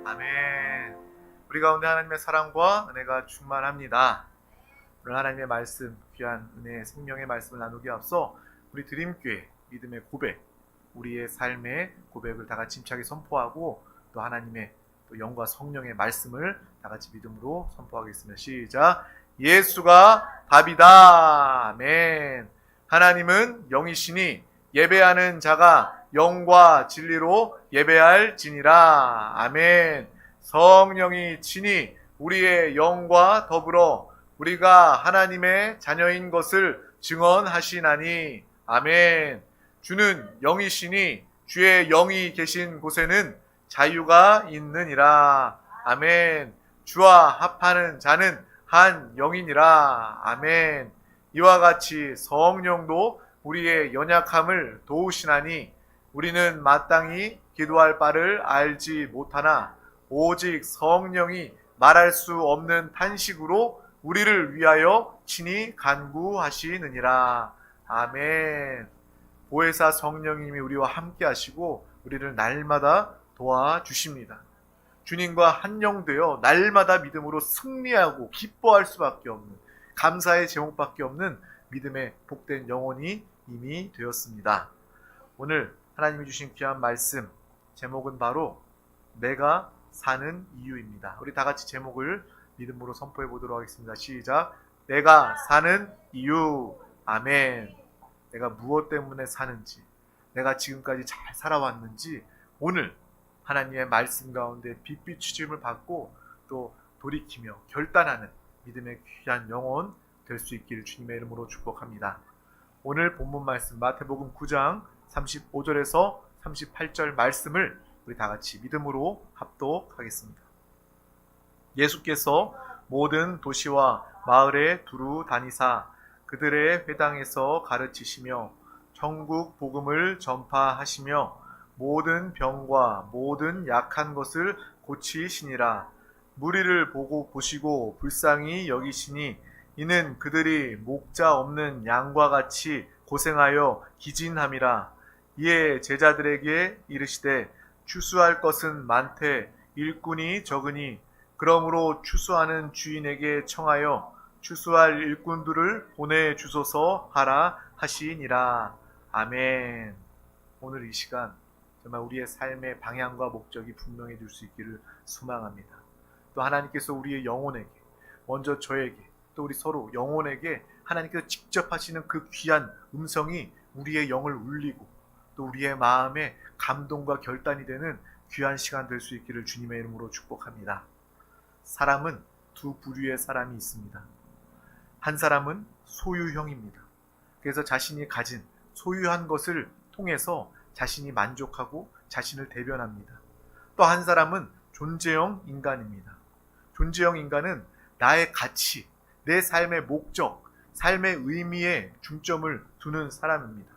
아멘. 우리 가운데 하나님의 사랑과 은혜가 충만합니다. 오늘 하나님의 말씀, 귀한 은혜의 생명의 말씀을 나누기 앞서 우리 드림교회 믿음의 고백, 우리의 삶의 고백을 다 같이 힘차게 선포하고 또 하나님의 또 영과 성령의 말씀을 다 같이 믿음으로 선포하겠습니다. 시작. 예수가 답이다. 아멘. 하나님은 영이시니 예배하는 자가 영과 진리로 예배할지니라. 아멘. 성령이 친히 우리의 영과 더불어 우리가 하나님의 자녀인 것을 증언하시나니. 아멘. 주는 영이시니 주의 영이 계신 곳에는 자유가 있느니라. 아멘. 주와 합하는 자는 한 영이니라. 아멘. 이와 같이 성령도 우리의 연약함을 도우시나니 우리는 마땅히 기도할 바를 알지 못하나 오직 성령이 말할 수 없는 탄식으로 우리를 위하여 친히 간구하시느니라. 아멘. 보혜사 성령님이 우리와 함께 하시고 우리를 날마다 도와주십니다. 주님과 한영되어 날마다 믿음으로 승리하고 기뻐할 수밖에 없는, 감사의 제목밖에 없는 믿음의 복된 영혼이 이미 되었습니다. 오늘 하나님이 주신 귀한 말씀 제목은 바로 내가 사는 이유입니다. 우리 다 같이 제목을 믿음으로 선포해 보도록 하겠습니다. 시작. 내가 사는 이유. 아멘. 내가 무엇 때문에 사는지, 내가 지금까지 잘 살아왔는지 오늘 하나님의 말씀 가운데 빛비추심을 받고 또 돌이키며 결단하는 믿음의 귀한 영혼 될 수 있기를 주님의 이름으로 축복합니다. 오늘 본문 말씀 마태복음 9장 35절에서 38절 말씀을 우리 다 같이 믿음으로 합독하겠습니다. 예수께서 모든 도시와 마을에 두루 다니사 그들의 회당에서 가르치시며 천국 복음을 전파하시며 모든 병과 모든 약한 것을 고치시니라. 무리를 보시고 불쌍히 여기시니 이는 그들이 목자 없는 양과 같이 고생하여 기진함이라. 이에 제자들에게 이르시되 추수할 것은 많되 일꾼이 적으니 그러므로 추수하는 주인에게 청하여 추수할 일꾼들을 보내주소서 하라 하시니라. 아멘. 오늘 이 시간 정말 우리의 삶의 방향과 목적이 분명해질 수 있기를 소망합니다. 또 하나님께서 우리의 영혼에게, 먼저 저에게, 또 우리 서로 영혼에게 하나님께서 직접 하시는 그 귀한 음성이 우리의 영을 울리고 또 우리의 마음에 감동과 결단이 되는 귀한 시간 될 수 있기를 주님의 이름으로 축복합니다. 사람은 두 부류의 사람이 있습니다. 한 사람은 소유형입니다. 그래서 자신이 가진 소유한 것을 통해서 자신이 만족하고 자신을 대변합니다. 또 한 사람은 존재형 인간입니다. 존재형 인간은 나의 가치, 내 삶의 목적, 삶의 의미에 중점을 두는 사람입니다.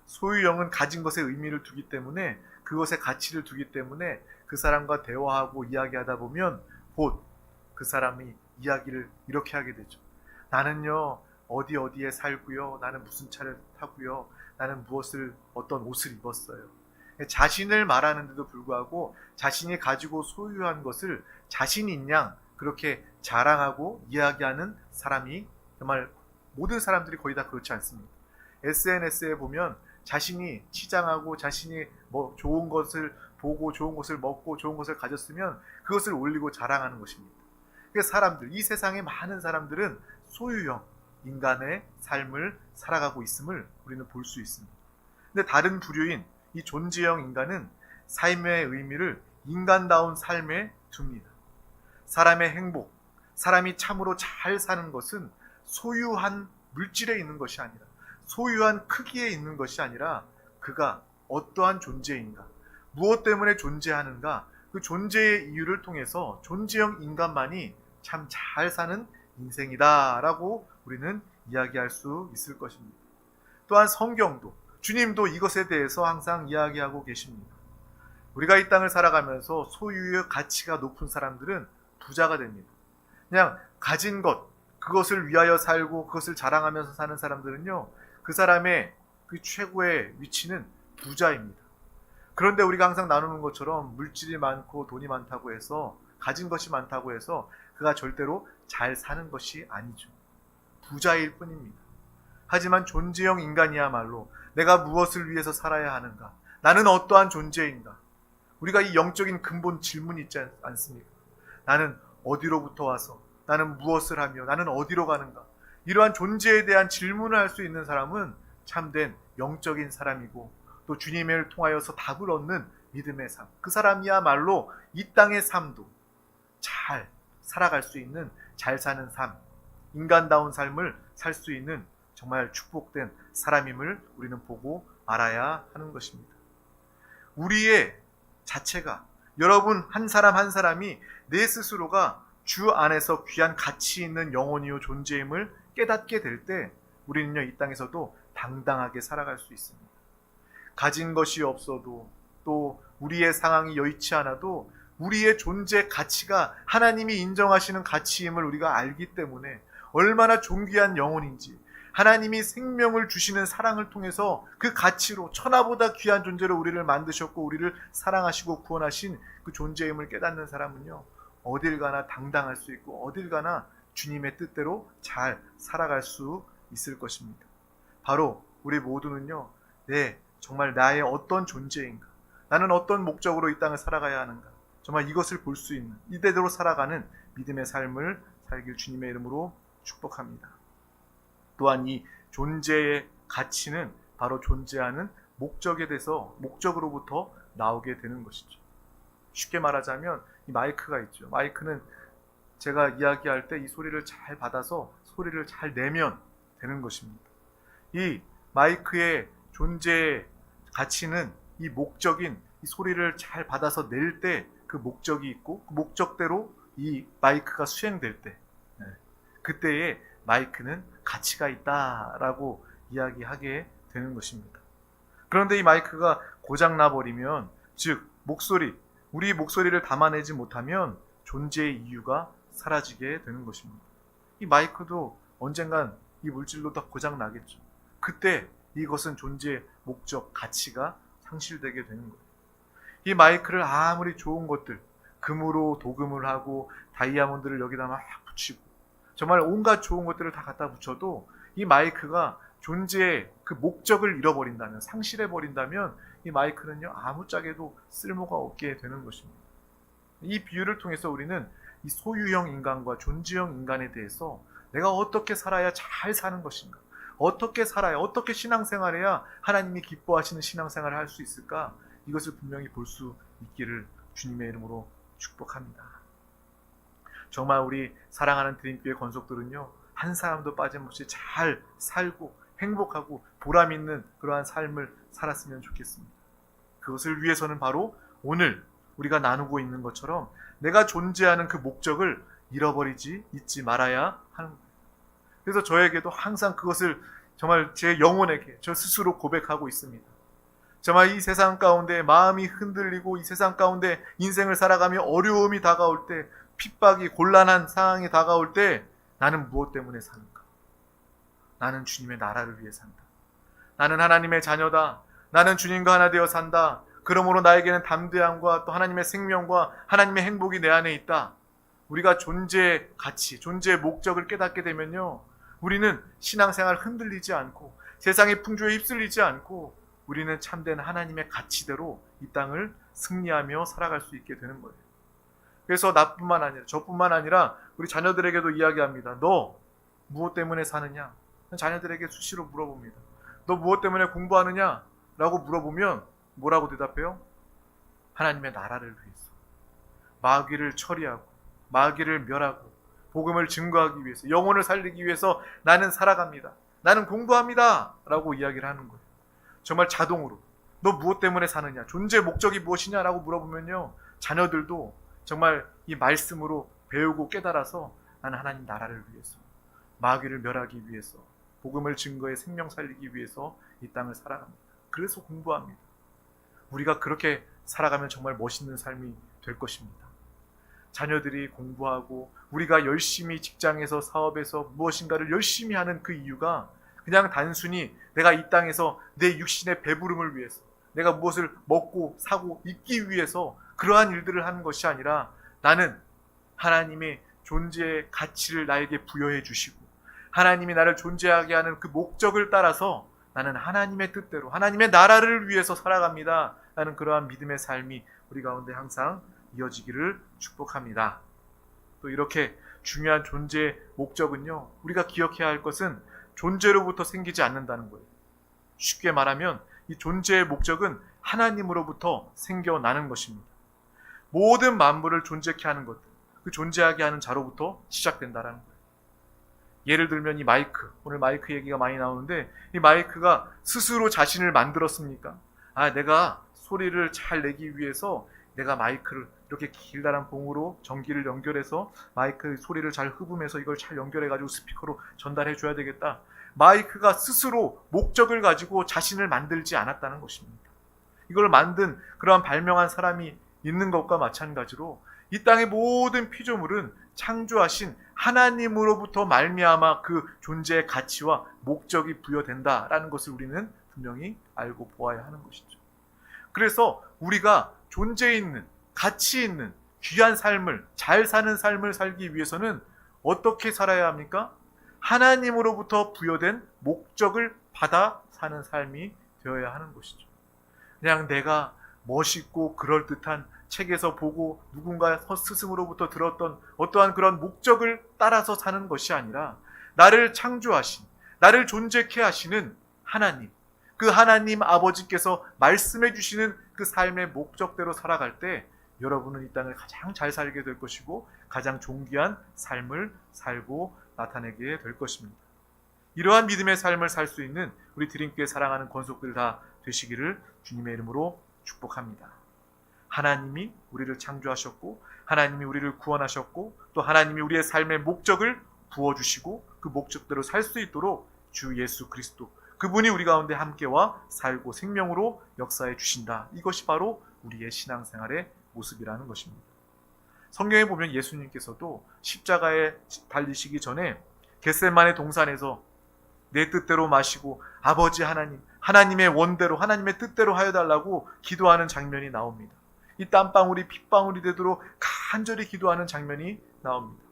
소유형은 가진 것에 의미를 두기 때문에, 그것에 가치를 두기 때문에 그 사람과 대화하고 이야기하다 보면 곧 그 사람이 이야기를 이렇게 하게 되죠. 나는요 어디에 살고요, 나는 무슨 차를 타고요, 나는 어떤 옷을 입었어요. 자신을 말하는데도 불구하고 자신이 가지고 소유한 것을 자신인 양 그렇게 자랑하고 이야기하는 사람이, 정말 모든 사람들이 거의 다 그렇지 않습니다. SNS에 보면 자신이 치장하고 자신이 좋은 것을 보고 좋은 것을 먹고 좋은 것을 가졌으면 그것을 올리고 자랑하는 것입니다. 사람들, 이 세상의 많은 사람들은 소유형 인간의 삶을 살아가고 있음을 우리는 볼 수 있습니다. 근데 다른 부류인 이 존재형 인간은 삶의 의미를 인간다운 삶에 둡니다. 사람의 행복, 사람이 참으로 잘 사는 것은 소유한 물질에 있는 것이 아니라, 소유한 크기에 있는 것이 아니라 그가 어떠한 존재인가, 무엇 때문에 존재하는가, 그 존재의 이유를 통해서 존재형 인간만이 참 잘 사는 인생이다 라고 우리는 이야기할 수 있을 것입니다. 또한 성경도, 주님도 이것에 대해서 항상 이야기하고 계십니다. 우리가 이 땅을 살아가면서 소유의 가치가 높은 사람들은 부자가 됩니다. 그냥 가진 것, 그것을 위하여 살고 그것을 자랑하면서 사는 사람들은요, 그 사람의 그 최고의 위치는 부자입니다. 그런데 우리가 항상 나누는 것처럼 물질이 많고 돈이 많다고 해서, 가진 것이 많다고 해서 그가 절대로 잘 사는 것이 아니죠. 부자일 뿐입니다. 하지만 존재형 인간이야말로 내가 무엇을 위해서 살아야 하는가? 나는 어떠한 존재인가? 우리가 이 영적인 근본 질문이 있지 않습니까? 나는 어디로부터 와서, 나는 무엇을 하며, 나는 어디로 가는가? 이러한 존재에 대한 질문을 할 수 있는 사람은 참된 영적인 사람이고, 또 주님을 통하여서 답을 얻는 믿음의 삶, 그 사람이야말로 이 땅의 삶도 잘 살아갈 수 있는, 잘 사는 삶, 인간다운 삶을 살 수 있는 정말 축복된 사람임을 우리는 보고 알아야 하는 것입니다. 우리의 자체가, 여러분 한 사람 한 사람이 내 스스로가 주 안에서 귀한 가치 있는 영혼이요 존재임을 깨닫게 될 때 우리는요 이 땅에서도 당당하게 살아갈 수 있습니다. 가진 것이 없어도, 또 우리의 상황이 여의치 않아도 우리의 존재 가치가 하나님이 인정하시는 가치임을 우리가 알기 때문에 얼마나 존귀한 영혼인지, 하나님이 생명을 주시는 사랑을 통해서 그 가치로 천하보다 귀한 존재로 우리를 만드셨고 우리를 사랑하시고 구원하신 그 존재임을 깨닫는 사람은요 어딜 가나 당당할 수 있고 어딜 가나 주님의 뜻대로 잘 살아갈 수 있을 것입니다. 바로 우리 모두는요, 정말 나의 어떤 존재인가, 나는 어떤 목적으로 이 땅을 살아가야 하는가, 정말 이것을 볼 수 있는 이대로 살아가는 믿음의 삶을 살길 주님의 이름으로 축복합니다. 또한 이 존재의 가치는 바로 존재하는 목적에 대해서, 목적으로부터 나오게 되는 것이죠. 쉽게 말하자면 이 마이크가 있죠. 마이크는 제가 이야기할 때 이 소리를 잘 받아서 소리를 잘 내면 되는 것입니다. 이 마이크의 존재의 가치는 이 목적인 이 소리를 잘 받아서 낼 때 그 목적이 있고, 그 목적대로 이 마이크가 수행될 때, 그때에 마이크는 가치가 있다라고 이야기하게 되는 것입니다. 그런데 이 마이크가 고장나 버리면, 즉 우리 목소리를 담아내지 못하면 존재의 이유가 사라지게 되는 것입니다. 이 마이크도 언젠간 이 물질로 다 고장나겠죠. 그때 이것은 존재의 목적, 가치가 상실되게 되는 거예요. 이 마이크를 아무리 좋은 것들, 금으로 도금을 하고 다이아몬드를 여기다 막 붙이고 정말 온갖 좋은 것들을 다 갖다 붙여도 이 마이크가 존재의 그 목적을 잃어버린다면, 상실해버린다면 이 마이크는요 아무짝에도 쓸모가 없게 되는 것입니다. 이 비유를 통해서 우리는 이 소유형 인간과 존재형 인간에 대해서 내가 어떻게 살아야 잘 사는 것인가, 어떻게 살아야, 어떻게 신앙생활해야 하나님이 기뻐하시는 신앙생활을 할 수 있을까, 이것을 분명히 볼 수 있기를 주님의 이름으로 축복합니다. 정말 우리 사랑하는 드림교회 권속들은요 한 사람도 빠짐없이 잘 살고 행복하고 보람 있는 그러한 삶을 살았으면 좋겠습니다. 그것을 위해서는 바로 오늘 우리가 나누고 있는 것처럼 내가 존재하는 그 목적을 잊지 말아야 하는 거예요. 그래서 저에게도 항상 그것을 정말 제 영혼에게 저 스스로 고백하고 있습니다. 정말 이 세상 가운데 마음이 흔들리고 이 세상 가운데 인생을 살아가며 어려움이 다가올 때, 핍박이, 곤란한 상황이 다가올 때 나는 무엇 때문에 사는가? 나는 주님의 나라를 위해 산다. 나는 하나님의 자녀다. 나는 주님과 하나 되어 산다. 그러므로 나에게는 담대함과 또 하나님의 생명과 하나님의 행복이 내 안에 있다. 우리가 존재의 가치, 존재의 목적을 깨닫게 되면요 우리는 신앙생활 흔들리지 않고 세상의 풍조에 휩쓸리지 않고 우리는 참된 하나님의 가치대로 이 땅을 승리하며 살아갈 수 있게 되는 거예요. 그래서 나뿐만 아니라, 저뿐만 아니라 우리 자녀들에게도 이야기합니다. 너 무엇 때문에 사느냐? 자녀들에게 수시로 물어봅니다. 너 무엇 때문에 공부하느냐? 라고 물어보면 뭐라고 대답해요? 하나님의 나라를 위해서, 마귀를 처리하고 마귀를 멸하고 복음을 증거하기 위해서, 영혼을 살리기 위해서 나는 살아갑니다. 나는 공부합니다. 라고 이야기를 하는 거예요. 정말 자동으로 너 무엇 때문에 사느냐, 존재의 목적이 무엇이냐 라고 물어보면요 자녀들도 정말 이 말씀으로 배우고 깨달아서 나는 하나님 나라를 위해서, 마귀를 멸하기 위해서, 복음을 증거해 생명 살리기 위해서 이 땅을 살아갑니다. 그래서 공부합니다. 우리가 그렇게 살아가면 정말 멋있는 삶이 될 것입니다. 자녀들이 공부하고 우리가 열심히 직장에서, 사업에서 무엇인가를 열심히 하는 그 이유가 그냥 단순히 내가 이 땅에서 내 육신의 배부름을 위해서, 내가 무엇을 먹고 사고 입기 위해서 그러한 일들을 하는 것이 아니라 나는 하나님의 존재의 가치를 나에게 부여해 주시고 하나님이 나를 존재하게 하는 그 목적을 따라서 나는 하나님의 뜻대로 하나님의 나라를 위해서 살아갑니다. 라는 그러한 믿음의 삶이 우리 가운데 항상 이어지기를 축복합니다. 또 이렇게 중요한 존재의 목적은요, 우리가 기억해야 할 것은 존재로부터 생기지 않는다는 거예요. 쉽게 말하면 이 존재의 목적은 하나님으로부터 생겨나는 것입니다. 모든 만물을 존재케 하는 것, 그 존재하게 하는 자로부터 시작된다는 거예요. 예를 들면 이 마이크, 오늘 마이크 얘기가 많이 나오는데 이 마이크가 스스로 자신을 만들었습니까? 내가 소리를 잘 내기 위해서 내가 마이크를 이렇게 길다란 봉으로 전기를 연결해서 마이크 소리를 잘 흡음해서 이걸 잘 연결해가지고 스피커로 전달해 줘야 되겠다. 마이크가 스스로 목적을 가지고 자신을 만들지 않았다는 것입니다. 이걸 만든 그러한 발명한 사람이 있는 것과 마찬가지로 이 땅의 모든 피조물은 창조하신 하나님으로부터 말미암아 그 존재의 가치와 목적이 부여된다라는 것을 우리는 분명히 알고 보아야 하는 것이죠. 그래서 우리가 존재 있는, 가치 있는, 귀한 삶을, 잘 사는 삶을 살기 위해서는 어떻게 살아야 합니까? 하나님으로부터 부여된 목적을 받아 사는 삶이 되어야 하는 것이죠. 그냥 내가 멋있고 그럴듯한 책에서 보고 누군가 스승으로부터 들었던 어떠한 그런 목적을 따라서 사는 것이 아니라 나를 창조하신, 나를 존재케 하시는 하나님, 그 하나님 아버지께서 말씀해 주시는 그 삶의 목적대로 살아갈 때 여러분은 이 땅을 가장 잘 살게 될 것이고 가장 존귀한 삶을 살고 나타내게 될 것입니다. 이러한 믿음의 삶을 살 수 있는 우리 드림교회 사랑하는 권속들 다 되시기를 주님의 이름으로 축복합니다. 하나님이 우리를 창조하셨고 하나님이 우리를 구원하셨고 또 하나님이 우리의 삶의 목적을 부어주시고 그 목적대로 살 수 있도록 주 예수 그리스도 그분이 우리 가운데 함께와 살고 생명으로 역사해 주신다. 이것이 바로 우리의 신앙생활의 모습이라는 것입니다. 성경에 보면 예수님께서도 십자가에 달리시기 전에 겟세마네 동산에서 내 뜻대로 마시고 아버지 하나님, 하나님의 원대로 하나님의 뜻대로 하여 달라고 기도하는 장면이 나옵니다. 이 땀방울이 핏방울이 되도록 간절히 기도하는 장면이 나옵니다.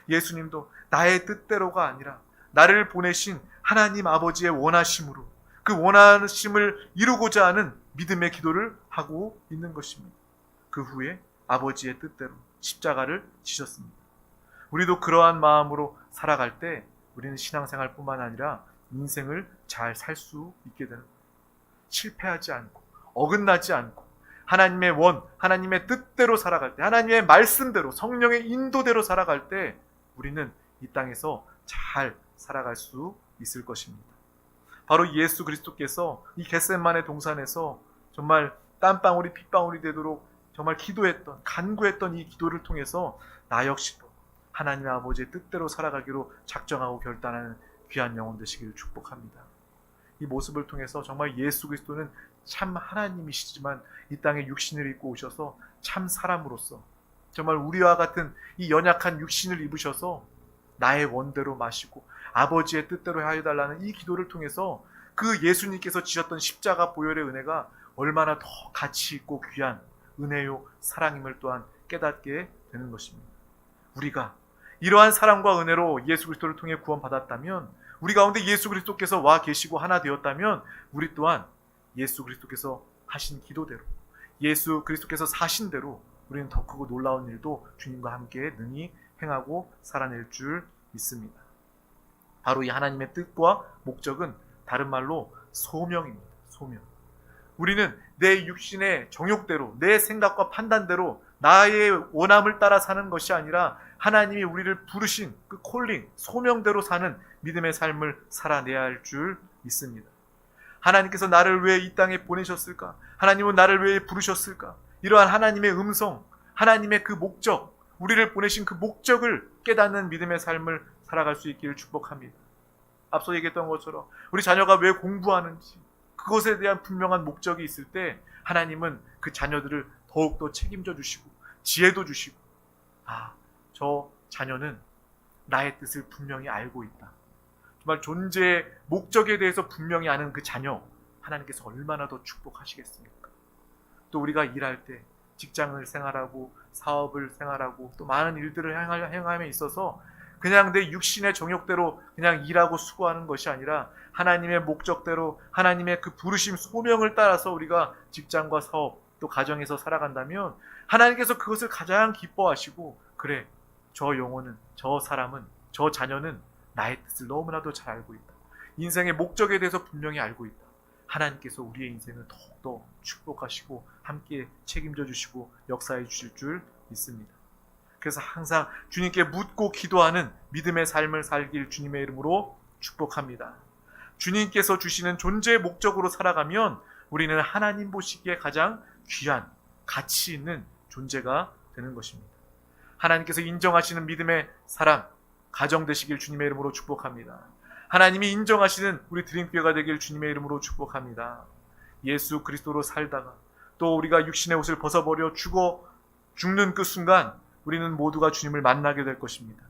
예수님도 나의 뜻대로가 아니라 나를 보내신 하나님 아버지의 원하심으로 그 원하심을 이루고자 하는 믿음의 기도를 하고 있는 것입니다. 그 후에 아버지의 뜻대로 십자가를 지셨습니다. 우리도 그러한 마음으로 살아갈 때 우리는 신앙생활뿐만 아니라 인생을 잘 살 수 있게 되는 거예요. 실패하지 않고 어긋나지 않고 하나님의 원, 하나님의 뜻대로 살아갈 때 하나님의 말씀대로 성령의 인도대로 살아갈 때 우리는 이 땅에서 잘 살아갈 수 있을 것입니다. 바로 예수 그리스도께서 이 겟세마네 동산에서 정말 땀방울이 핏방울이 되도록 정말 기도했던 간구했던 이 기도를 통해서 나 역시도 하나님 아버지의 뜻대로 살아가기로 작정하고 결단하는 귀한 영혼 되시기를 축복합니다. 이 모습을 통해서 정말 예수 그리스도는 참 하나님이시지만 이 땅에 육신을 입고 오셔서 참 사람으로서 정말 우리와 같은 이 연약한 육신을 입으셔서 나의 원대로 마시고 아버지의 뜻대로 하여달라는 이 기도를 통해서 그 예수님께서 지셨던 십자가 보혈의 은혜가 얼마나 더 가치 있고 귀한 은혜요 사랑임을 또한 깨닫게 되는 것입니다. 우리가 이러한 사랑과 은혜로 예수 그리스도를 통해 구원받았다면 우리 가운데 예수 그리스도께서 와 계시고 하나 되었다면 우리 또한 예수 그리스도께서 하신 기도대로 예수 그리스도께서 사신 대로 우리는 더 크고 놀라운 일도 주님과 함께 능히 행하고 살아낼 줄 믿습니다. 바로 이 하나님의 뜻과 목적은 다른 말로 소명입니다. 소명. 우리는 내 육신의 정욕대로 내 생각과 판단대로 나의 원함을 따라 사는 것이 아니라 하나님이 우리를 부르신 그 콜링, 소명대로 사는 믿음의 삶을 살아내야 할 줄 믿습니다. 하나님께서 나를 왜 이 땅에 보내셨을까? 하나님은 나를 왜 부르셨을까? 이러한 하나님의 음성, 하나님의 그 목적, 우리를 보내신 그 목적을 깨닫는 믿음의 삶을 살아갈 수 있기를 축복합니다. 앞서 얘기했던 것처럼 우리 자녀가 왜 공부하는지 그것에 대한 분명한 목적이 있을 때 하나님은 그 자녀들을 더욱더 책임져 주시고 지혜도 주시고 저 자녀는 나의 뜻을 분명히 알고 있다. 정말 존재의 목적에 대해서 분명히 아는 그 자녀 하나님께서 얼마나 더 축복하시겠습니까? 또 우리가 일할 때 직장을 생활하고 사업을 생활하고 또 많은 일들을 행함에 있어서 그냥 내 육신의 정욕대로 그냥 일하고 수고하는 것이 아니라 하나님의 목적대로 하나님의 그 부르심 소명을 따라서 우리가 직장과 사업 또 가정에서 살아간다면 하나님께서 그것을 가장 기뻐하시고, 그래, 저 영혼은, 저 사람은, 저 자녀는 나의 뜻을 너무나도 잘 알고 있다. 인생의 목적에 대해서 분명히 알고 있다. 하나님께서 우리의 인생을 더욱더 축복하시고 함께 책임져 주시고 역사해 주실 줄 믿습니다. 그래서 항상 주님께 묻고 기도하는 믿음의 삶을 살길 주님의 이름으로 축복합니다. 주님께서 주시는 존재의 목적으로 살아가면 우리는 하나님 보시기에 가장 귀한, 가치 있는 존재가 되는 것입니다. 하나님께서 인정하시는 믿음의 사람, 가정 되시길 주님의 이름으로 축복합니다. 하나님이 인정하시는 우리 드림교회가 되길 주님의 이름으로 축복합니다. 예수 그리스도로 살다가 또 우리가 육신의 옷을 벗어버려 죽는 그 순간 우리는 모두가 주님을 만나게 될 것입니다.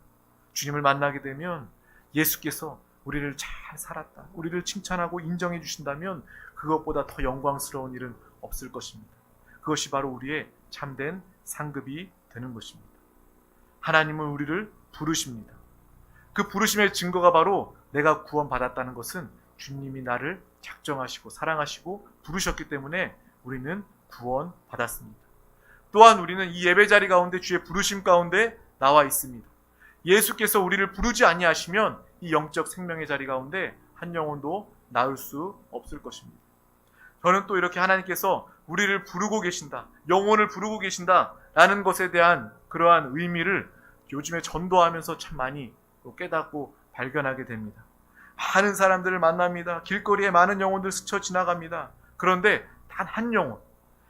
주님을 만나게 되면 예수께서 우리를 잘 살았다, 우리를 칭찬하고 인정해 주신다면 그것보다 더 영광스러운 일은 없을 것입니다. 그것이 바로 우리의 참된 상급이 되는 것입니다. 하나님은 우리를 부르십니다. 그 부르심의 증거가 바로 내가 구원받았다는 것은 주님이 나를 작정하시고 사랑하시고 부르셨기 때문에 우리는 구원받았습니다. 또한 우리는 이 예배자리 가운데 주의 부르심 가운데 나와 있습니다. 예수께서 우리를 부르지 아니하시면 이 영적 생명의 자리 가운데 한 영혼도 나올 수 없을 것입니다. 저는 또 이렇게 하나님께서 우리를 부르고 계신다, 영혼을 부르고 계신다라는 것에 대한 그러한 의미를 요즘에 전도하면서 참 많이 깨닫고 발견하게 됩니다. 많은 사람들을 만납니다. 길거리에 많은 영혼들 스쳐 지나갑니다. 그런데 단 한 영혼,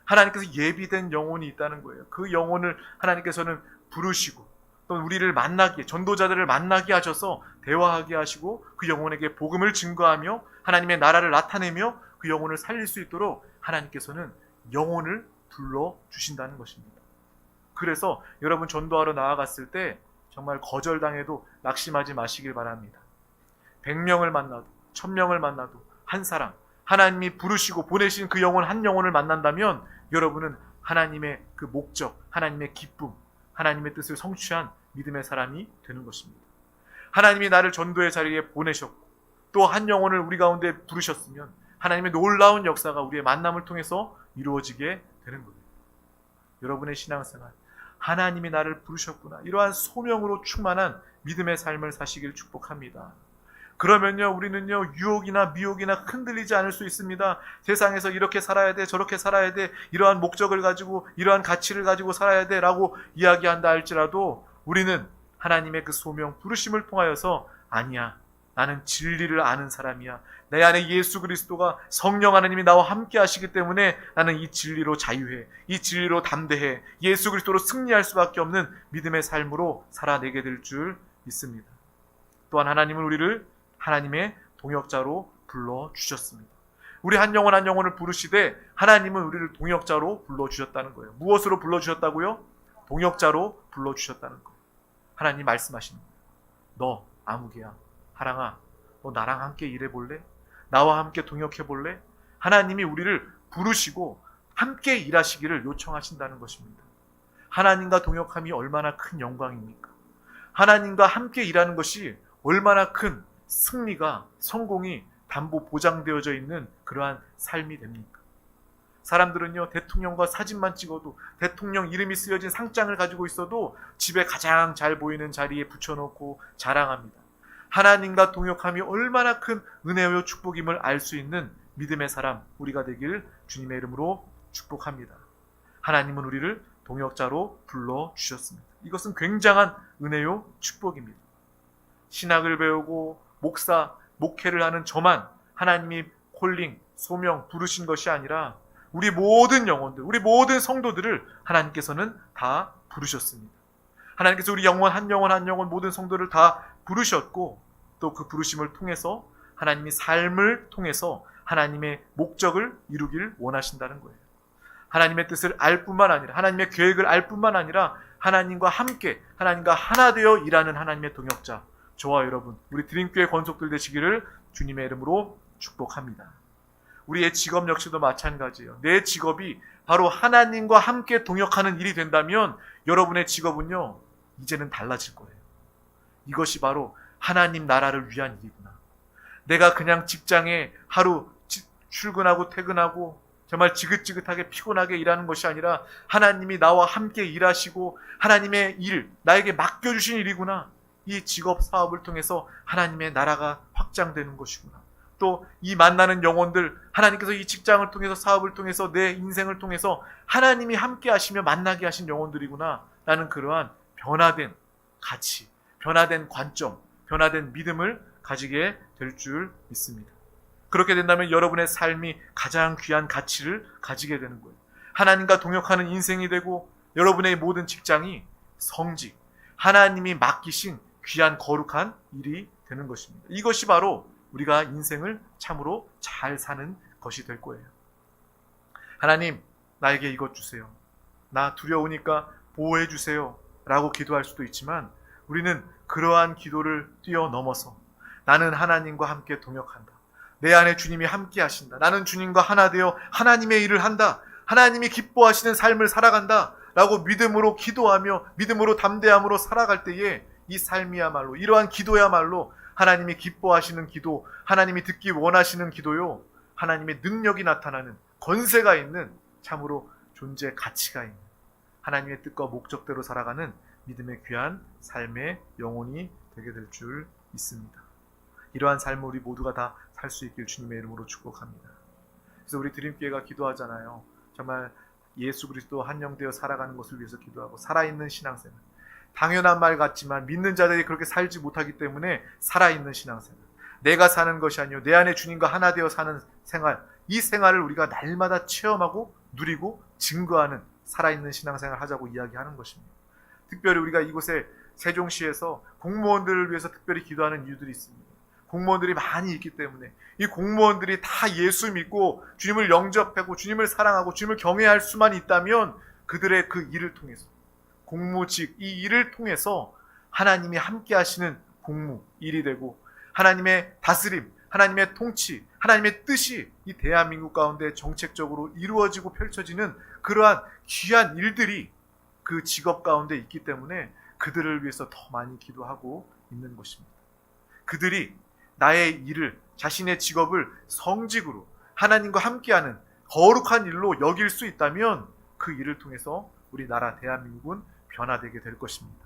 하나님께서 예비된 영혼이 있다는 거예요. 그 영혼을 하나님께서는 부르시고 또 우리를 만나게, 전도자들을 만나게 하셔서 대화하게 하시고 그 영혼에게 복음을 증거하며 하나님의 나라를 나타내며 그 영혼을 살릴 수 있도록 하나님께서는 영혼을 불러주신다는 것입니다. 그래서 여러분 전도하러 나아갔을 때 정말 거절당해도 낙심하지 마시길 바랍니다. 100명을 만나도 1000명을 만나도 한 사람, 하나님이 부르시고 보내신 그 영혼 한 영혼을 만난다면 여러분은 하나님의 그 목적, 하나님의 기쁨, 하나님의 뜻을 성취한 믿음의 사람이 되는 것입니다. 하나님이 나를 전도의 자리에 보내셨고 또 한 영혼을 우리 가운데 부르셨으면 하나님의 놀라운 역사가 우리의 만남을 통해서 이루어지게 되는 거예요. 여러분의 신앙생활, 하나님이 나를 부르셨구나, 이러한 소명으로 충만한 믿음의 삶을 사시길 축복합니다. 그러면요 우리는요 유혹이나 미혹이나 흔들리지 않을 수 있습니다. 세상에서 이렇게 살아야 돼, 저렇게 살아야 돼, 이러한 목적을 가지고 이러한 가치를 가지고 살아야 돼 라고 이야기한다 할지라도 우리는 하나님의 그 소명 부르심을 통하여서 아니야, 나는 진리를 아는 사람이야, 내 안에 예수 그리스도가 성령 하나님이 나와 함께 하시기 때문에 나는 이 진리로 자유해, 이 진리로 담대해, 예수 그리스도로 승리할 수밖에 없는 믿음의 삶으로 살아내게 될 줄 믿습니다. 또한 하나님은 우리를 하나님의 동역자로 불러주셨습니다. 우리 한 영혼 한 영혼을 부르시되 하나님은 우리를 동역자로 불러주셨다는 거예요. 무엇으로 불러주셨다고요? 동역자로 불러주셨다는 거예요. 하나님 말씀하시는 거예요. 너 아무개야, 하랑아, 너 나랑 함께 일해볼래? 나와 함께 동역해볼래? 하나님이 우리를 부르시고 함께 일하시기를 요청하신다는 것입니다. 하나님과 동역함이 얼마나 큰 영광입니까? 하나님과 함께 일하는 것이 얼마나 큰 승리가, 성공이 담보 보장되어져 있는 그러한 삶이 됩니까? 사람들은요 대통령과 사진만 찍어도, 대통령 이름이 쓰여진 상장을 가지고 있어도 집에 가장 잘 보이는 자리에 붙여놓고 자랑합니다. 하나님과 동역함이 얼마나 큰 은혜요 축복임을 알 수 있는 믿음의 사람 우리가 되길 주님의 이름으로 축복합니다. 하나님은 우리를 동역자로 불러주셨습니다. 이것은 굉장한 은혜요 축복입니다. 신학을 배우고 목사, 목회를 하는 저만 하나님이 콜링, 소명, 부르신 것이 아니라 우리 모든 영혼들, 우리 모든 성도들을 하나님께서는 다 부르셨습니다. 하나님께서 우리 영혼 한 영혼 한 영혼 모든 성도를 다 부르셨고 또 그 부르심을 통해서 하나님이 삶을 통해서 하나님의 목적을 이루길 원하신다는 거예요. 하나님의 뜻을 알 뿐만 아니라, 하나님의 계획을 알 뿐만 아니라 하나님과 함께, 하나님과 하나 되어 일하는 하나님의 동역자, 저와 여러분, 우리 드림교회 권속들 되시기를 주님의 이름으로 축복합니다. 우리의 직업 역시도 마찬가지예요. 내 직업이 바로 하나님과 함께 동역하는 일이 된다면 여러분의 직업은요, 이제는 달라질 거예요. 이것이 바로 하나님 나라를 위한 일이구나. 내가 그냥 직장에 하루 출근하고 퇴근하고 정말 지긋지긋하게 피곤하게 일하는 것이 아니라 하나님이 나와 함께 일하시고 하나님의 일, 나에게 맡겨주신 일이구나. 이 직업 사업을 통해서 하나님의 나라가 확장되는 것이구나. 또 이 만나는 영혼들, 하나님께서 이 직장을 통해서 사업을 통해서 내 인생을 통해서 하나님이 함께 하시며 만나게 하신 영혼들이구나. 라는 그러한 변화된 가치, 변화된 관점, 변화된 믿음을 가지게 될 줄 믿습니다. 그렇게 된다면 여러분의 삶이 가장 귀한 가치를 가지게 되는 거예요. 하나님과 동역하는 인생이 되고 여러분의 모든 직장이 성직, 하나님이 맡기신 귀한 거룩한 일이 되는 것입니다. 이것이 바로 우리가 인생을 참으로 잘 사는 것이 될 거예요. 하나님, 나에게 이것 주세요. 나 두려우니까 보호해 주세요. 라고 기도할 수도 있지만 우리는 그러한 기도를 뛰어넘어서 나는 하나님과 함께 동역한다. 내 안에 주님이 함께 하신다. 나는 주님과 하나 되어 하나님의 일을 한다. 하나님이 기뻐하시는 삶을 살아간다. 라고 믿음으로 기도하며 믿음으로 담대함으로 살아갈 때에 이 삶이야말로, 이러한 기도야말로 하나님이 기뻐하시는 기도, 하나님이 듣기 원하시는 기도요, 하나님의 능력이 나타나는, 권세가 있는, 참으로 존재 가치가 있는 하나님의 뜻과 목적대로 살아가는 믿음의 귀한 삶의 영혼이 되게 될 줄 믿습니다. 이러한 삶을 우리 모두가 다 살 수 있길 주님의 이름으로 축복합니다. 그래서 우리 드림교회가 기도하잖아요. 정말 예수 그리스도 한영되어 살아가는 것을 위해서 기도하고 살아있는 신앙생활. 당연한 말 같지만 믿는 자들이 그렇게 살지 못하기 때문에 살아있는 신앙생활. 내가 사는 것이 아니요 내 안에 주님과 하나 되어 사는 생활. 이 생활을 우리가 날마다 체험하고 누리고 증거하는 살아있는 신앙생활을 하자고 이야기하는 것입니다. 특별히 우리가 이곳에 세종시에서 공무원들을 위해서 특별히 기도하는 이유들이 있습니다. 공무원들이 많이 있기 때문에 이 공무원들이 다 예수 믿고 주님을 영접하고 주님을 사랑하고 주님을 경외할 수만 있다면 그들의 그 일을 통해서 공무직 이 일을 통해서 하나님이 함께 하시는 공무 일이 되고 하나님의 다스림, 하나님의 통치, 하나님의 뜻이 이 대한민국 가운데 정책적으로 이루어지고 펼쳐지는 그러한 귀한 일들이 그 직업 가운데 있기 때문에 그들을 위해서 더 많이 기도하고 있는 것입니다. 그들이 나의 일을, 자신의 직업을 성직으로 하나님과 함께하는 거룩한 일로 여길 수 있다면 그 일을 통해서 우리나라 대한민국은 변화되게 될 것입니다.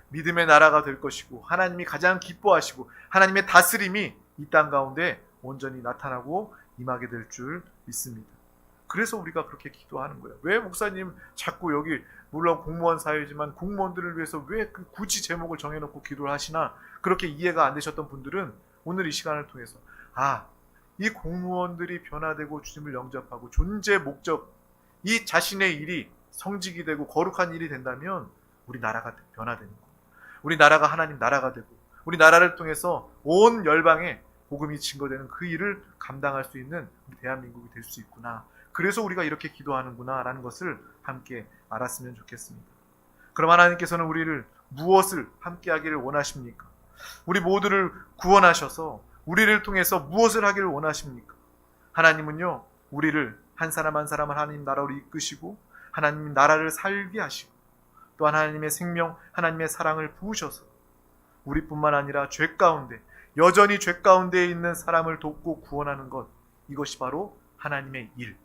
믿음의 나라가 될 것이고 하나님이 가장 기뻐하시고 하나님의 다스림이 이 땅 가운데 온전히 나타나고 임하게 될 줄 믿습니다. 그래서 우리가 그렇게 기도하는 거예요. 왜 목사님 자꾸 여기 물론 공무원 사회지만 공무원들을 위해서 왜 그 굳이 제목을 정해놓고 기도를 하시나 그렇게 이해가 안 되셨던 분들은 오늘 이 시간을 통해서 이 공무원들이 변화되고 주님을 영접하고 존재 목적 이 자신의 일이 성직이 되고 거룩한 일이 된다면 우리 나라가 변화되는 거예요. 우리 나라가 하나님 나라가 되고 우리 나라를 통해서 온 열방에 복음이 증거되는 그 일을 감당할 수 있는 우리 대한민국이 될 수 있구나. 그래서 우리가 이렇게 기도하는구나 라는 것을 함께 알았으면 좋겠습니다. 그럼 하나님께서는 우리를 무엇을 함께 하기를 원하십니까? 우리 모두를 구원하셔서 우리를 통해서 무엇을 하기를 원하십니까? 하나님은요, 우리를 한 사람 한 사람을 하나님 나라로 이끄시고 하나님 나라를 살게 하시고 또 하나님의 생명, 하나님의 사랑을 부으셔서 우리뿐만 아니라 죄 가운데 여전히 죄 가운데 있는 사람을 돕고 구원하는 것, 이것이 바로 하나님의 일,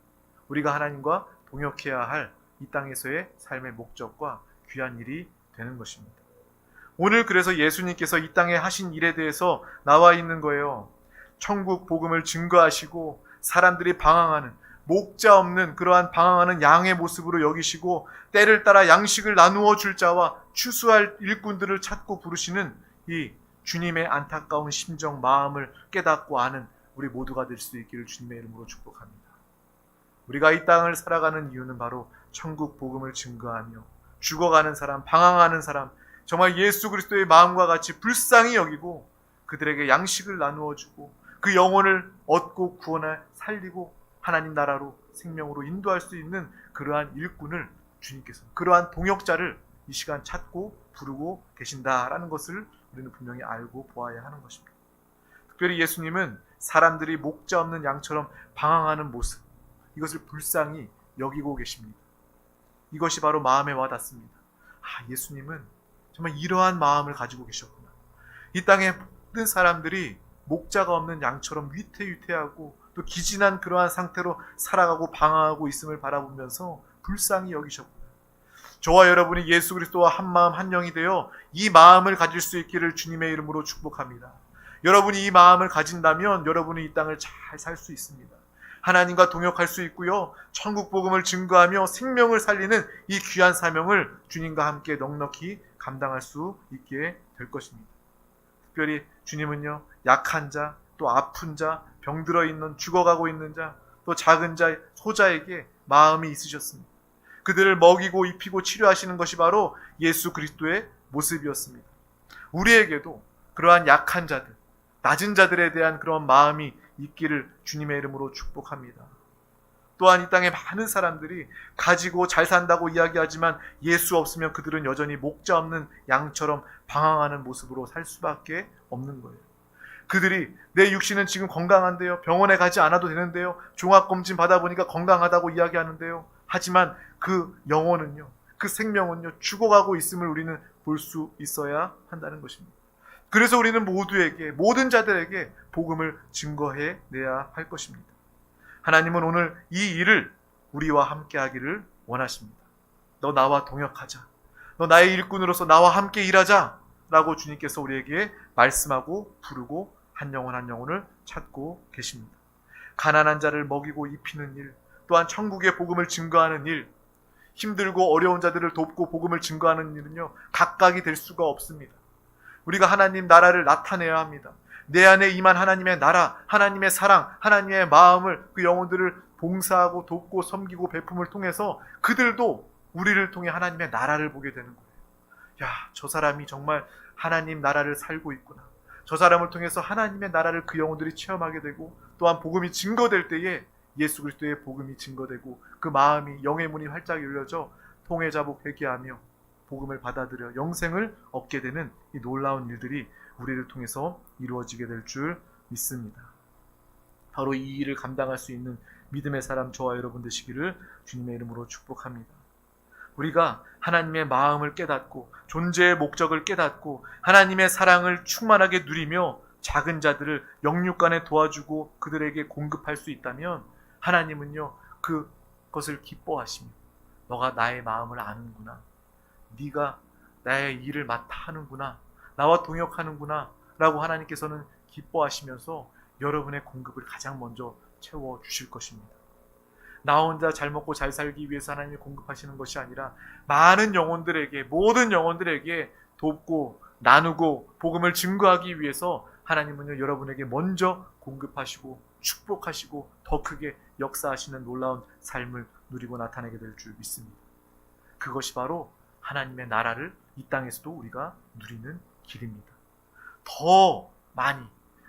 우리가 하나님과 동역해야 할 이 땅에서의 삶의 목적과 귀한 일이 되는 것입니다. 오늘 그래서 예수님께서 이 땅에 하신 일에 대해서 나와 있는 거예요. 천국 복음을 증거하시고 사람들이 방황하는 목자 없는 그러한 방황하는 양의 모습으로 여기시고 때를 따라 양식을 나누어 줄 자와 추수할 일꾼들을 찾고 부르시는 이 주님의 안타까운 심정 마음을 깨닫고 아는 우리 모두가 될 수 있기를 주님의 이름으로 축복합니다. 우리가 이 땅을 살아가는 이유는 바로 천국 복음을 증거하며 죽어가는 사람, 방황하는 사람, 정말 예수 그리스도의 마음과 같이 불쌍히 여기고 그들에게 양식을 나누어 주고 그 영혼을 얻고 구원할 살리고 하나님 나라로 생명으로 인도할 수 있는 그러한 일꾼을 주님께서 그러한 동역자를 이 시간 찾고 부르고 계신다라는 것을 우리는 분명히 알고 보아야 하는 것입니다. 특별히 예수님은 사람들이 목자 없는 양처럼 방황하는 모습, 이것을 불쌍히 여기고 계십니다. 이것이 바로 마음에 와닿습니다. 예수님은 정말 이러한 마음을 가지고 계셨구나. 이 땅의 모든 사람들이 목자가 없는 양처럼 위태위태하고 또 기진한 그러한 상태로 살아가고 방황하고 있음을 바라보면서 불쌍히 여기셨구나. 저와 여러분이 예수 그리스도와 한 마음 한 영이 되어 이 마음을 가질 수 있기를 주님의 이름으로 축복합니다. 여러분이 이 마음을 가진다면 여러분이 이 땅을 잘 살 수 있습니다. 하나님과 동역할 수 있고요. 천국 복음을 증거하며 생명을 살리는 이 귀한 사명을 주님과 함께 넉넉히 감당할 수 있게 될 것입니다. 특별히 주님은요, 약한 자, 또 아픈 자, 병들어 있는, 죽어가고 있는 자, 또 작은 자, 소자에게 마음이 있으셨습니다. 그들을 먹이고 입히고 치료하시는 것이 바로 예수 그리스도의 모습이었습니다. 우리에게도 그러한 약한 자들, 낮은 자들에 대한 그런 마음이 있기를 주님의 이름으로 축복합니다. 또한 이 땅에 많은 사람들이 가지고 잘 산다고 이야기하지만 예수 없으면 그들은 여전히 목자 없는 양처럼 방황하는 모습으로 살 수밖에 없는 거예요. 그들이 내 육신은 지금 건강한데요, 병원에 가지 않아도 되는데요, 종합검진 받아보니까 건강하다고 이야기하는데요, 하지만 그 영혼은요, 그 생명은요, 죽어가고 있음을 우리는 볼 수 있어야 한다는 것입니다. 그래서 우리는 모두에게, 모든 자들에게 복음을 증거해 내야 할 것입니다. 하나님은 오늘 이 일을 우리와 함께 하기를 원하십니다. 너 나와 동역하자. 너 나의 일꾼으로서 나와 함께 일하자. 라고 주님께서 우리에게 말씀하고 부르고 한 영혼 한 영혼을 찾고 계십니다. 가난한 자를 먹이고 입히는 일, 또한 천국의 복음을 증거하는 일, 힘들고 어려운 자들을 돕고 복음을 증거하는 일은요, 각각이 될 수가 없습니다. 우리가 하나님 나라를 나타내야 합니다. 내 안에 임한 하나님의 나라, 하나님의 사랑, 하나님의 마음을, 그 영혼들을 봉사하고 돕고 섬기고 베품을 통해서 그들도 우리를 통해 하나님의 나라를 보게 되는 거예요. 저 사람이 정말 하나님 나라를 살고 있구나. 저 사람을 통해서 하나님의 나라를 그 영혼들이 체험하게 되고, 또한 복음이 증거될 때에 예수 그리스도의 복음이 증거되고 그 마음이, 영의 문이 활짝 열려져 통회 자복 회개하며 복음을 받아들여 영생을 얻게 되는 이 놀라운 일들이 우리를 통해서 이루어지게 될 줄 믿습니다. 바로 이 일을 감당할 수 있는 믿음의 사람 저와 여러분 되시기를 주님의 이름으로 축복합니다. 우리가 하나님의 마음을 깨닫고 존재의 목적을 깨닫고 하나님의 사랑을 충만하게 누리며 작은 자들을 영육간에 도와주고 그들에게 공급할 수 있다면 하나님은요, 그것을 기뻐하시며 너가 나의 마음을 아는구나, 네가 나의 일을 맡아 하는구나, 나와 동역하는구나 라고 하나님께서는 기뻐하시면서 여러분의 공급을 가장 먼저 채워주실 것입니다. 나 혼자 잘 먹고 잘 살기 위해서 하나님이 공급하시는 것이 아니라 많은 영혼들에게, 모든 영혼들에게 돕고 나누고 복음을 증거하기 위해서 하나님은요, 여러분에게 먼저 공급하시고 축복하시고 더 크게 역사하시는 놀라운 삶을 누리고 나타내게 될 줄 믿습니다. 그것이 바로 하나님의 나라를 이 땅에서도 우리가 누리는 길입니다. 더 많이,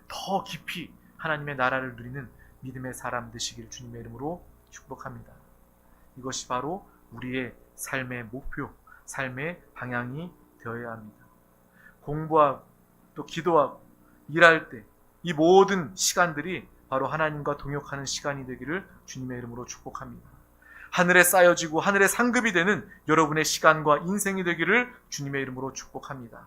더 깊이 하나님의 나라를 누리는 믿음의 사람 되시길 주님의 이름으로 축복합니다. 이것이 바로 우리의 삶의 목표, 삶의 방향이 되어야 합니다. 공부하고 또 기도하고 일할 때 이 모든 시간들이 바로 하나님과 동역하는 시간이 되기를 주님의 이름으로 축복합니다. 하늘에 쌓여지고 하늘에 상급이 되는 여러분의 시간과 인생이 되기를 주님의 이름으로 축복합니다.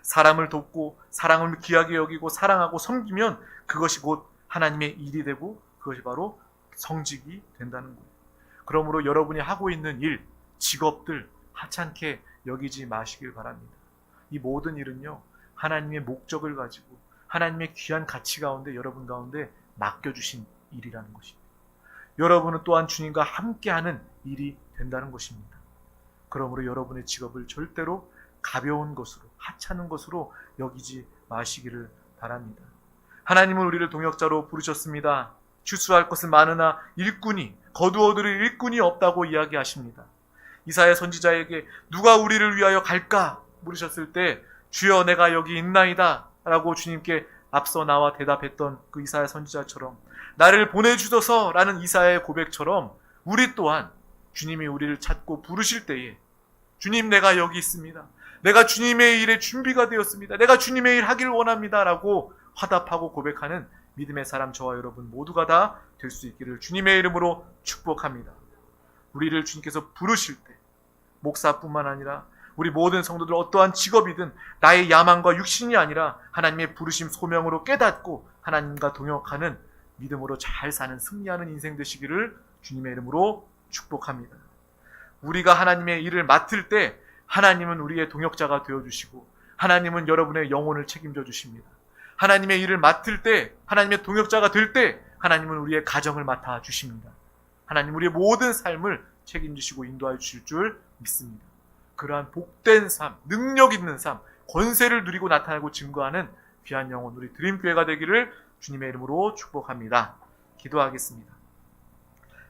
사람을 돕고 사랑을 귀하게 여기고 사랑하고 섬기면 그것이 곧 하나님의 일이 되고 그것이 바로 성직이 된다는 거예요. 그러므로 여러분이 하고 있는 일, 직업들 하찮게 여기지 마시길 바랍니다. 이 모든 일은요, 하나님의 목적을 가지고 하나님의 귀한 가치 가운데 여러분 가운데 맡겨주신 일이라는 것입니다. 여러분은 또한 주님과 함께하는 일이 된다는 것입니다. 그러므로 여러분의 직업을 절대로 가벼운 것으로, 하찮은 것으로 여기지 마시기를 바랍니다. 하나님은 우리를 동역자로 부르셨습니다. 추수할 것은 많으나 일꾼이, 거두어들을 일꾼이 없다고 이야기하십니다. 이사야 선지자에게 누가 우리를 위하여 갈까 물으셨을 때 주여 내가 여기 있나이다 라고 주님께 앞서 나와 대답했던 그 이사야 선지자처럼 나를 보내주소서 라는 이사야의 고백처럼 우리 또한 주님이 우리를 찾고 부르실 때에 주님 내가 여기 있습니다. 내가 주님의 일에 준비가 되었습니다. 내가 주님의 일 하기를 원합니다 라고 화답하고 고백하는 믿음의 사람 저와 여러분 모두가 다 될 수 있기를 주님의 이름으로 축복합니다. 우리를 주님께서 부르실 때 목사뿐만 아니라 우리 모든 성도들 어떠한 직업이든 나의 야망과 육신이 아니라 하나님의 부르심 소명으로 깨닫고 하나님과 동역하는 믿음으로 잘 사는 승리하는 인생 되시기를 주님의 이름으로 축복합니다. 우리가 하나님의 일을 맡을 때 하나님은 우리의 동역자가 되어주시고 하나님은 여러분의 영혼을 책임져 주십니다. 하나님의 일을 맡을 때 하나님의 동역자가 될 때 하나님은 우리의 가정을 맡아 주십니다. 하나님 우리의 모든 삶을 책임지시고 인도해 주실 줄 믿습니다. 그러한 복된 삶, 능력 있는 삶, 권세를 누리고 나타나고 증거하는 귀한 영혼 우리 드림교회가 되기를 주님의 이름으로 축복합니다. 기도하겠습니다.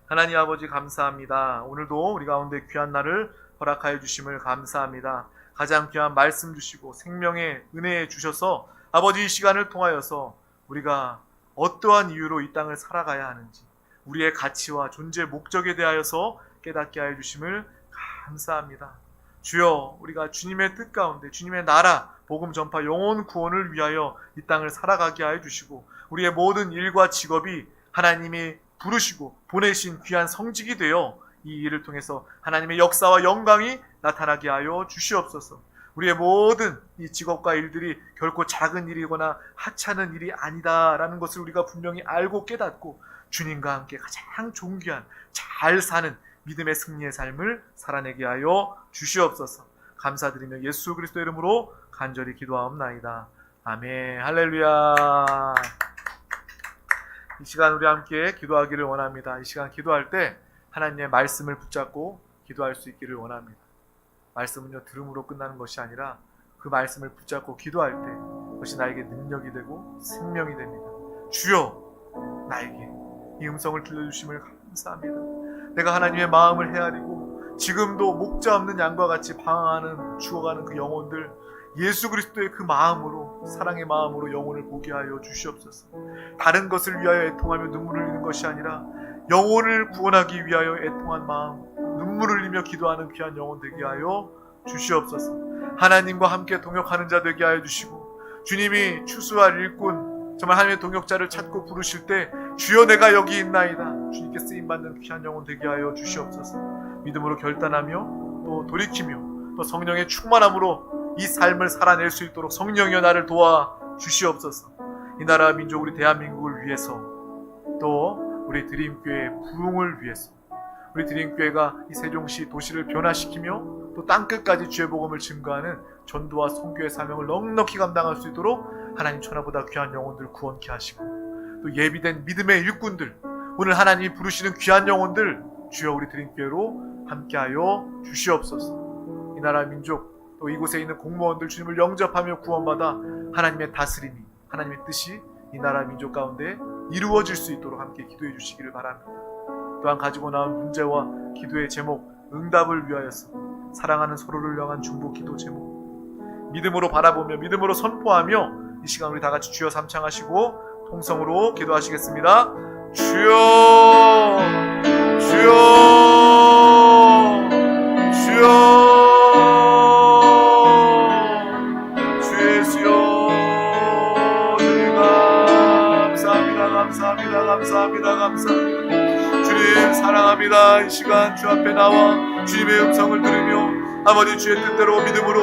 하나님 아버지 감사합니다. 오늘도 우리 가운데 귀한 날을 허락하여 주심을 감사합니다. 가장 귀한 말씀 주시고 생명의 은혜 주셔서 아버지 이 시간을 통하여서 우리가 어떠한 이유로 이 땅을 살아가야 하는지 우리의 가치와 존재 목적에 대하여서 깨닫게 하여 주심을 감사합니다. 주여 우리가 주님의 뜻 가운데 주님의 나라 복음 전파 영혼 구원을 위하여 이 땅을 살아가게 하여 주시고 우리의 모든 일과 직업이 하나님이 부르시고 보내신 귀한 성직이 되어 이 일을 통해서 하나님의 역사와 영광이 나타나게 하여 주시옵소서. 우리의 모든 이 직업과 일들이 결코 작은 일이거나 하찮은 일이 아니다라는 것을 우리가 분명히 알고 깨닫고 주님과 함께 가장 존귀한 잘 사는 믿음의 승리의 삶을 살아내게 하여 주시옵소서. 감사드리며 예수 그리스도 이름으로 간절히 기도하옵나이다. 아멘. 할렐루야. 이 시간 우리 함께 기도하기를 원합니다. 이 시간 기도할 때 하나님의 말씀을 붙잡고 기도할 수 있기를 원합니다. 말씀은요 들음으로 끝나는 것이 아니라 그 말씀을 붙잡고 기도할 때 그것이 나에게 능력이 되고 생명이 됩니다. 주여 나에게 이 음성을 들려주심을 감사합니다. 내가 하나님의 마음을 헤아리고 지금도 목자 없는 양과 같이 방황하는 죽어가는 그 영혼들 예수 그리스도의 그 마음으로 사랑의 마음으로 영혼을 보게 하여 주시옵소서. 다른 것을 위하여 애통하며 눈물을 흘리는 것이 아니라 영혼을 구원하기 위하여 애통한 마음 눈물을 흘리며 기도하는 귀한 영혼 되게 하여 주시옵소서. 하나님과 함께 동역하는 자 되게 하여 주시고 주님이 추수할 일꾼 정말 하나님의 동역자를 찾고 부르실 때 주여 내가 여기 있나이다 주님께 쓰임받는 귀한 영혼 되게 하여 주시옵소서. 믿음으로 결단하며 또 돌이키며 또 성령의 충만함으로 이 삶을 살아낼 수 있도록 성령이여 나를 도와 주시옵소서. 이 나라 민족 우리 대한민국을 위해서 또 우리 드림교회의 부흥을 위해서 우리 드림교회가 이 세종시 도시를 변화시키며 또 땅끝까지 주의 복음을 증거하는 전도와 선교의 사명을 넉넉히 감당할 수 있도록 하나님 천하보다 귀한 영혼들 구원케 하시고 또 예비된 믿음의 일꾼들 오늘 하나님이 부르시는 귀한 영혼들 주여 우리 드림교회로 함께하여 주시옵소서. 이 나라 민족 또 이곳에 있는 공무원들 주님을 영접하며 구원받아 하나님의 다스림이 하나님의 뜻이 이 나라 민족 가운데 이루어질 수 있도록 함께 기도해 주시기를 바랍니다. 또한 가지고 나온 문제와 기도의 제목 응답을 위하여서 사랑하는 서로를 향한 중보 기도 제목 믿음으로 바라보며 믿음으로 선포하며 이 시간 우리 다같이 주여 삼창하시고 통성으로 기도하시겠습니다. 주여 주여 주여 주 예수여 주님 감사합니다. 주님 사랑합니다. 이 시간 주 앞에 나와 주님의 음성을 들으며 아버지 주의 뜻대로 믿음으로